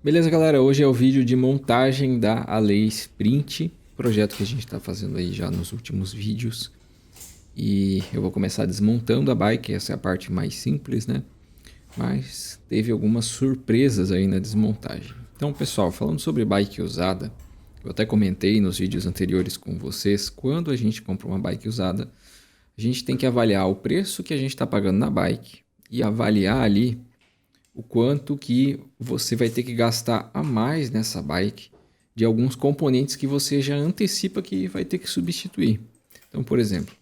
Beleza, galera? Hoje é o vídeo de montagem da Alley Sprint, projeto que a gente está fazendo aí já nos últimos vídeos. E eu vou começar desmontando a bike, essa é a parte mais simples, né? Mas teve algumas surpresas aí na desmontagem. Então, pessoal, falando sobre bike usada, eu até comentei nos vídeos anteriores com vocês, quando a gente compra uma bike usada, a gente tem que avaliar o preço que a gente está pagando na bike e avaliar ali o quanto que você vai ter que gastar a mais nessa bike de alguns componentes que você já antecipa que vai ter que substituir. Então, por exemplo,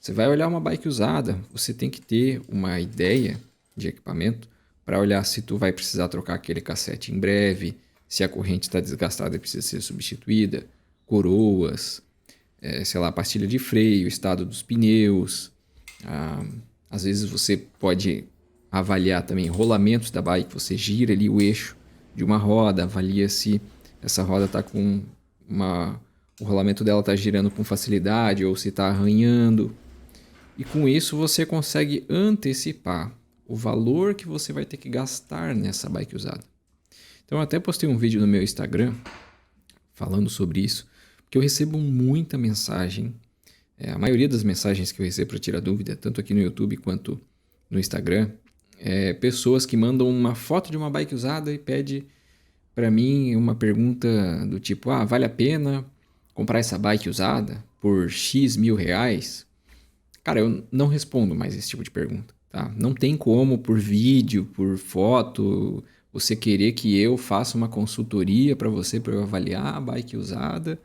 você vai olhar uma bike usada, você tem que ter uma ideia de equipamento para olhar se tu vai precisar trocar aquele cassete em breve, se a corrente está desgastada e precisa ser substituída, coroas, sei lá, pastilha de freio, estado dos pneus. Às vezes você pode avaliar também rolamentos da bike, você gira ali o eixo de uma roda, avalia se essa roda está com o rolamento dela está girando com facilidade ou se está arranhando. E com isso você consegue antecipar o valor que você vai ter que gastar nessa bike usada. Então eu até postei um vídeo no meu Instagram falando sobre isso, porque eu recebo muita mensagem. A maioria das mensagens que eu recebo para tirar dúvida, tanto aqui no YouTube quanto no Instagram, pessoas que mandam uma foto de uma bike usada e pede para mim uma pergunta do tipo: vale a pena comprar essa bike usada por X mil reais? Cara, eu não respondo mais esse tipo de pergunta, tá? Não tem como por vídeo, por foto, você querer que eu faça uma consultoria para você, para eu avaliar a bike usada,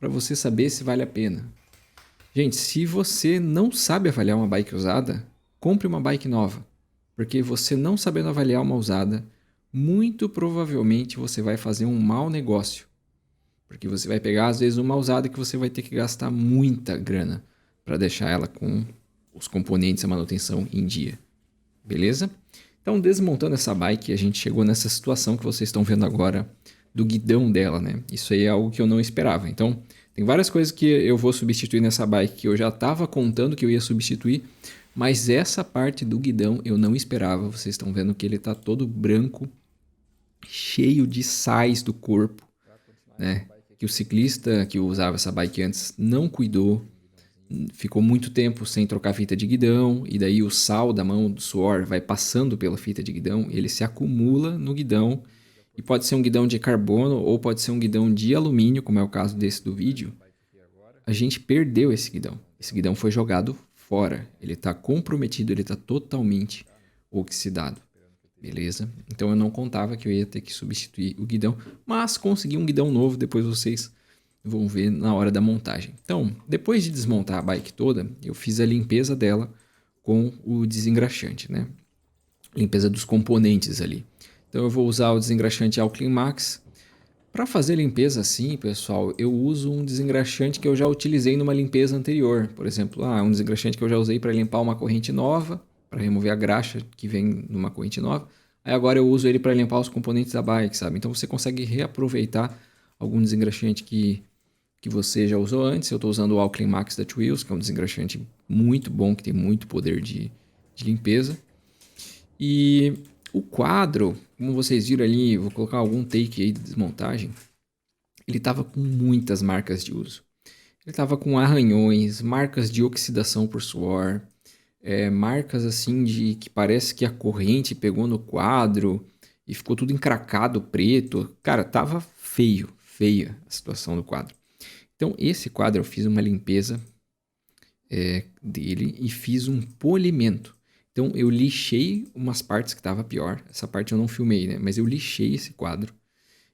para você saber se vale a pena. Gente, se você não sabe avaliar uma bike usada, compre uma bike nova. Porque você não sabendo avaliar uma usada, muito provavelmente você vai fazer um mau negócio. Porque você vai pegar, às vezes, uma usada que você vai ter que gastar muita grana para deixar ela com os componentes e a manutenção em dia. Beleza? Então, desmontando essa bike, a gente chegou nessa situação que vocês estão vendo agora do guidão dela, né? Isso aí é algo que eu não esperava. Então, tem várias coisas que eu vou substituir nessa bike que eu já estava contando que eu ia substituir, mas essa parte do guidão eu não esperava. Vocês estão vendo que ele está todo branco, cheio de sais do corpo, né? Que o ciclista que usava essa bike antes não cuidou, ficou muito tempo sem trocar fita de guidão, e daí o sal da mão, do suor, vai passando pela fita de guidão, ele se acumula no guidão, e pode ser um guidão de carbono ou pode ser um guidão de alumínio, como é o caso desse do vídeo. A gente perdeu esse guidão. Esse guidão foi jogado fora. Ele está comprometido, ele está totalmente oxidado. Beleza? Então eu não contava que eu ia ter que substituir o guidão, mas consegui um guidão novo, depois vocês vão ver na hora da montagem. Então, depois de desmontar a bike toda, eu fiz a limpeza dela com o desengraxante, né? Limpeza dos componentes ali. Então eu vou usar o desengraxante Alclin Max. Para fazer limpeza assim, pessoal, eu uso um desengraxante que eu já utilizei numa limpeza anterior. Por exemplo, um desengraxante que eu já usei para limpar uma corrente nova, para remover a graxa que vem numa corrente nova. Aí agora eu uso ele para limpar os componentes da bike, sabe? Então você consegue reaproveitar algum desengraxante que você já usou antes. Eu estou usando o Alclin Max da Twills, que é um desengraxante muito bom, que tem muito poder de limpeza. E o quadro, como vocês viram ali, vou colocar algum take aí de desmontagem, ele estava com muitas marcas de uso. Ele estava com arranhões, marcas de oxidação por suor, marcas assim de que parece que a corrente pegou no quadro e ficou tudo encracado, preto. Cara, tava feia a situação do quadro. Então esse quadro eu fiz uma limpeza dele e fiz um polimento. Então eu lixei umas partes que estava pior. Essa parte eu não filmei, né? Mas eu lixei esse quadro.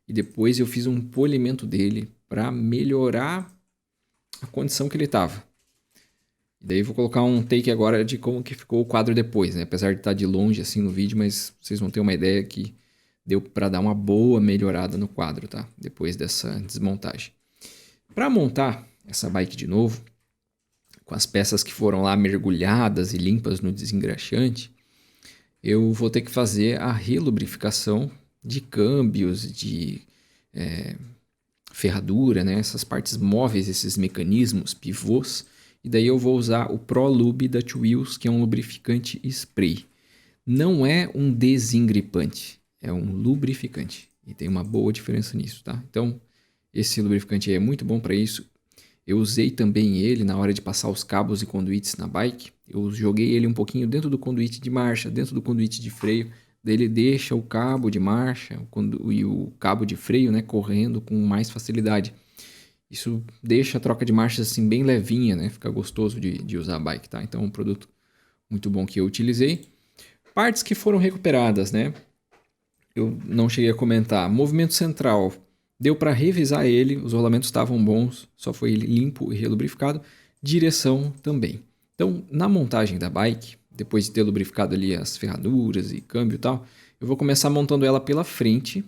E depois eu fiz um polimento dele para melhorar a condição que ele estava. E daí eu vou colocar um take agora de como que ficou o quadro depois, né? Apesar de estar de longe assim no vídeo, mas vocês vão ter uma ideia que deu para dar uma boa melhorada no quadro, tá? Depois dessa desmontagem. Para montar essa bike de novo, com as peças que foram lá mergulhadas e limpas no desengraxante, eu vou ter que fazer a relubrificação de câmbios, de ferradura, né? Essas partes móveis, esses mecanismos, pivôs. E daí eu vou usar o ProLube da Twills, que é um lubrificante spray. Não é um desengripante, é um lubrificante. E tem uma boa diferença nisso, tá? Então, esse lubrificante aí é muito bom para isso. Eu usei também ele na hora de passar os cabos e conduítes na bike. Eu joguei ele um pouquinho dentro do conduíte de marcha, dentro do conduíte de freio. Daí ele deixa o cabo de marcha e o cabo de freio, né, correndo com mais facilidade. Isso deixa a troca de marchas assim bem levinha, né? Fica gostoso de usar a bike, tá? Então é um produto muito bom que eu utilizei. Partes que foram recuperadas, né? Eu não cheguei a comentar. Movimento central, deu para revisar ele, os rolamentos estavam bons, só foi limpo e relubrificado. Direção também. Então, na montagem da bike, depois de ter lubrificado ali as ferraduras e câmbio e tal, eu vou começar montando ela pela frente.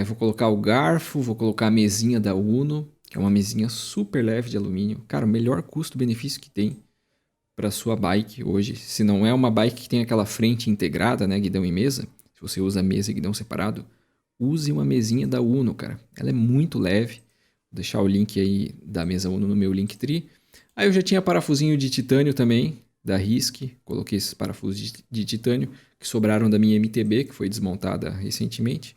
Vou colocar o garfo, vou colocar a mesinha da Uno, que é uma mesinha super leve de alumínio. Cara, o melhor custo-benefício que tem para sua bike hoje. Se não é uma bike que tem aquela frente integrada, né, guidão e mesa, se você usa mesa e guidão separado, use uma mesinha da Uno, cara. Ela é muito leve. Vou deixar o link aí da mesa Uno no meu Linktree. Aí eu já tinha parafusinho de titânio também, da Risk. Coloquei esses parafusos de titânio que sobraram da minha MTB, que foi desmontada recentemente.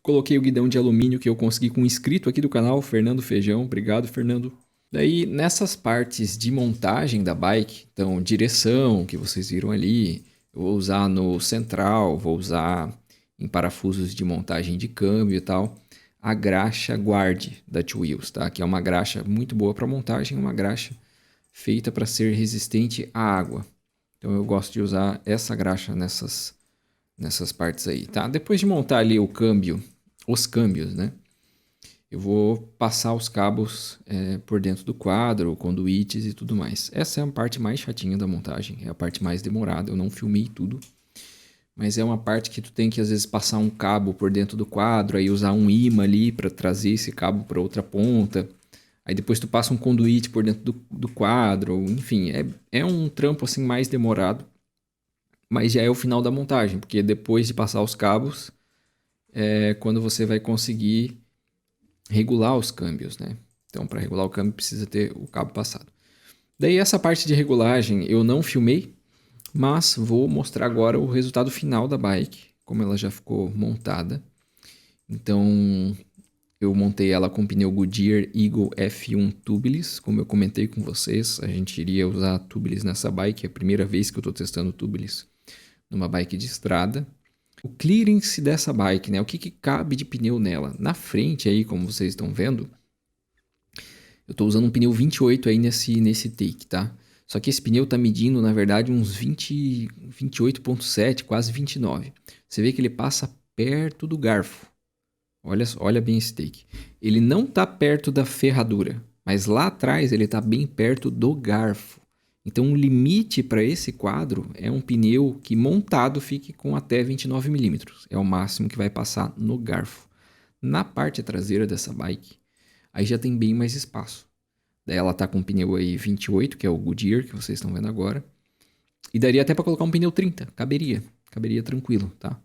Coloquei o guidão de alumínio que eu consegui com um inscrito aqui do canal, Fernando Feijão. Obrigado, Fernando. Daí, nessas partes de montagem da bike, então direção, que vocês viram ali, eu vou usar no central, vou usar em parafusos de montagem de câmbio e tal, a graxa Guard da Two Wheels, tá? Que é uma graxa muito boa para montagem, uma graxa feita para ser resistente à água. Então eu gosto de usar essa graxa nessas partes aí, tá? Depois de montar ali o câmbio, os câmbios, né? Eu vou passar os cabos por dentro do quadro, conduítes e tudo mais. Essa é a parte mais chatinha da montagem, é a parte mais demorada. Eu não filmei tudo, mas é uma parte que tu tem que às vezes passar um cabo por dentro do quadro, aí usar um imã ali para trazer esse cabo para outra ponta. Aí depois tu passa um conduíte por dentro do quadro, enfim, é um trampo assim mais demorado, mas já é o final da montagem, porque depois de passar os cabos é quando você vai conseguir regular os câmbios, né? Então, para regular o câmbio, precisa ter o cabo passado. Daí, essa parte de regulagem eu não filmei, mas vou mostrar agora o resultado final da bike, como ela já ficou montada. Então, eu montei ela com pneu Goodyear Eagle F1 Tubeless, como eu comentei com vocês, a gente iria usar tubeless nessa bike, é a primeira vez que eu estou testando tubeless numa bike de estrada. O clearance dessa bike, né? O que cabe de pneu nela? Na frente aí, como vocês estão vendo, eu estou usando um pneu 28 aí nesse take, tá? Só que esse pneu está medindo, na verdade, uns 28,7, quase 29. Você vê que ele passa perto do garfo. Olha bem esse take. Ele não está perto da ferradura, mas lá atrás ele está bem perto do garfo. Então, o limite para esse quadro é um pneu que montado fique com até 29 milímetros. É o máximo que vai passar no garfo. Na parte traseira dessa bike, aí já tem bem mais espaço. Daí ela tá com um pneu aí 28, que é o Goodyear, que vocês estão vendo agora. E daria até para colocar um pneu 30. Caberia tranquilo, tá?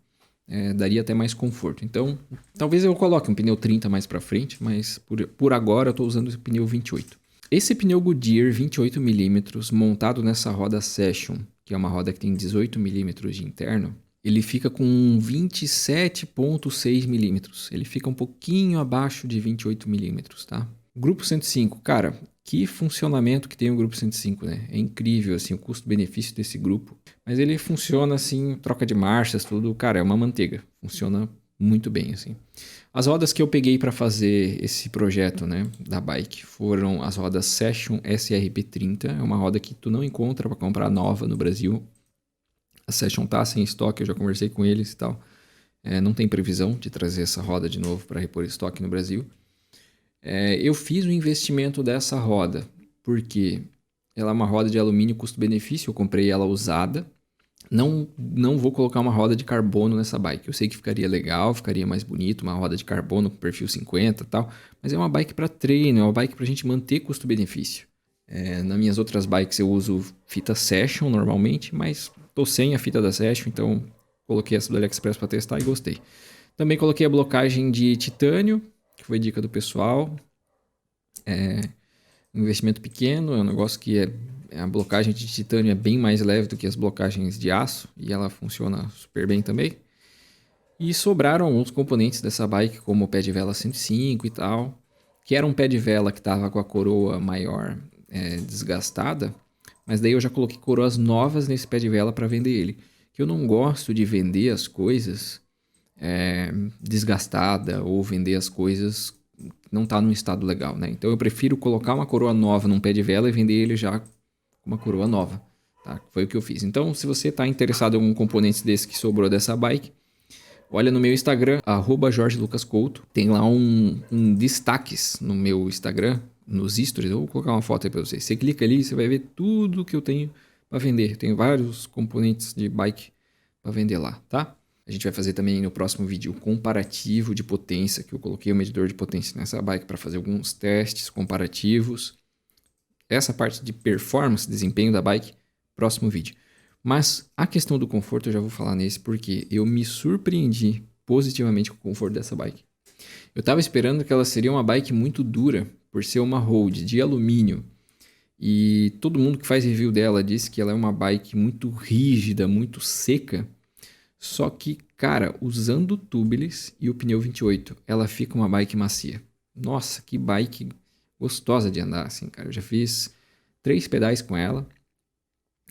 Daria até mais conforto. Então, talvez eu coloque um pneu 30 mais para frente, mas por agora eu estou usando o pneu 28. Esse pneu Goodyear 28mm montado nessa roda Session, que é uma roda que tem 18mm de interno, ele fica com 27,6mm. Ele fica um pouquinho abaixo de 28mm, tá? Grupo 105, cara, que funcionamento que tem o Grupo 105, né? É incrível, assim, o custo-benefício desse grupo. Mas ele funciona, assim, troca de marchas, tudo. Cara, é uma manteiga. Funciona muito bem, assim. As rodas que eu peguei para fazer esse projeto, né, da bike, foram as rodas Session SRP30. É uma roda que tu não encontra para comprar nova no Brasil. A Session tá sem estoque, eu já conversei com eles e tal. Não tem previsão de trazer essa roda de novo para repor estoque no Brasil. Eu fiz o investimento dessa roda porque ela é uma roda de alumínio custo-benefício. Eu comprei ela usada. Não vou colocar uma roda de carbono nessa bike. Eu sei que ficaria legal, ficaria mais bonito, uma roda de carbono com perfil 50 e tal. Mas é uma bike para treino, é uma bike para a gente manter custo-benefício. Nas minhas outras bikes eu uso fita Session normalmente, mas tô sem a fita da Session, então coloquei essa do AliExpress para testar e gostei. Também coloquei a blocagem de titânio, que foi dica do pessoal. Um investimento pequeno, é um negócio que a blocagem de titânio é bem mais leve do que as blocagens de aço e ela funciona super bem também. E sobraram alguns componentes dessa bike, como o pé de vela 105 e tal, que era um pé de vela que estava com a coroa maior desgastada, mas daí eu já coloquei coroas novas nesse pé de vela para vender ele. Que eu não gosto de vender as coisas desgastada ou vender as coisas que não tá num estado legal, né? Então eu prefiro colocar uma coroa nova num pé de vela e vender ele já com uma coroa nova, tá? Foi o que eu fiz. Então, se você tá interessado em algum componente desse que sobrou dessa bike, olha no meu Instagram, @JorgeLucasCouto. Tem lá um destaques no meu Instagram, nos stories. Eu vou colocar uma foto aí pra vocês. Você clica ali, você vai ver tudo que eu tenho para vender. Eu tenho vários componentes de bike para vender lá, tá? A gente vai fazer também no próximo vídeo o comparativo de potência, que eu coloquei o medidor de potência nessa bike para fazer alguns testes comparativos. Essa parte de performance, desempenho da bike, próximo vídeo. Mas a questão do conforto eu já vou falar nesse, porque eu me surpreendi positivamente com o conforto dessa bike. Eu estava esperando que ela seria uma bike muito dura, por ser uma road de alumínio. E todo mundo que faz review dela disse que ela é uma bike muito rígida, muito seca. Só que, cara, usando o tubeless e o pneu 28, ela fica uma bike macia. Nossa, que bike gostosa de andar, assim, cara. Eu já fiz 3 pedais com ela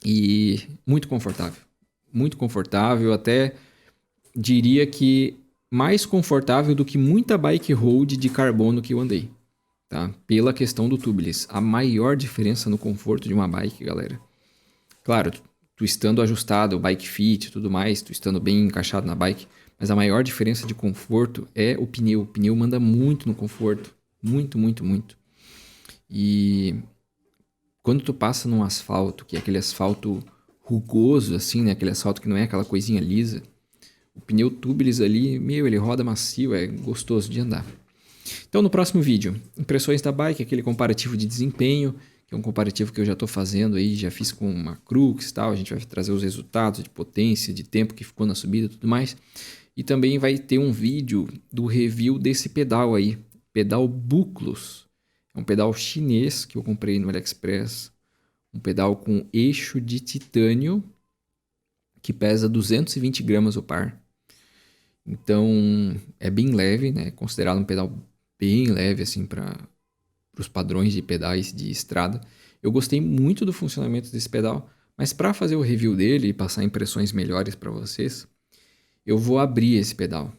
e muito confortável. Muito confortável, até diria que mais confortável do que muita bike road de carbono que eu andei, tá? Pela questão do tubeless. A maior diferença no conforto de uma bike, galera. Claro, tu estando ajustado, o bike fit e tudo mais, tu estando bem encaixado na bike, mas a maior diferença de conforto é o pneu. O pneu manda muito no conforto. Muito, muito, muito. E quando tu passa num asfalto, que é aquele asfalto rugoso, assim, né? Aquele asfalto que não é aquela coisinha lisa. O pneu tubeless ali, ele roda macio, é gostoso de andar. Então, no próximo vídeo, impressões da bike, aquele comparativo de desempenho, que é um comparativo que eu já estou fazendo aí, já fiz com uma Crux e tal. A gente vai trazer os resultados de potência, de tempo que ficou na subida e tudo mais. E também vai ter um vídeo do review desse pedal aí, pedal Buclos. É um pedal chinês que eu comprei no AliExpress. Um pedal com eixo de titânio que pesa 220 gramas o par. Então, é bem leve, né? Considerado um pedal bem leve, assim, para os padrões de pedais de estrada. Eu gostei muito do funcionamento desse pedal, mas para fazer o review dele e passar impressões melhores para vocês, eu vou abrir esse pedal.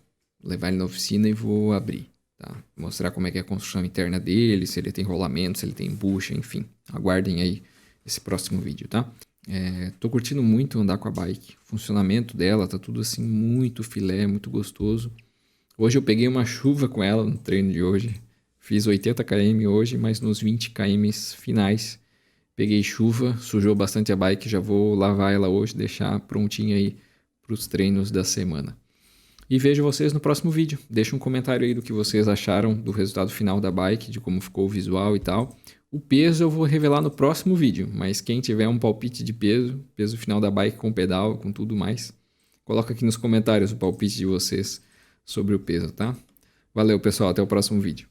Levar ele na oficina e vou abrir, tá? Mostrar como é que é a construção interna dele, se ele tem rolamento, se ele tem bucha, enfim. Aguardem aí esse próximo vídeo, tá? Tô curtindo muito andar com a bike. O funcionamento dela tá tudo assim muito filé, muito gostoso. Hoje eu peguei uma chuva com ela no treino de hoje. Fiz 80 km hoje, mas nos 20 km finais peguei chuva, sujou bastante a bike. Já vou lavar ela hoje, deixar prontinha aí para os treinos da semana. E vejo vocês no próximo vídeo. Deixa um comentário aí do que vocês acharam do resultado final da bike, de como ficou o visual e tal. O peso eu vou revelar no próximo vídeo, mas quem tiver um palpite de peso final da bike com pedal, com tudo mais, coloca aqui nos comentários o palpite de vocês sobre o peso, tá? Valeu, pessoal, até o próximo vídeo.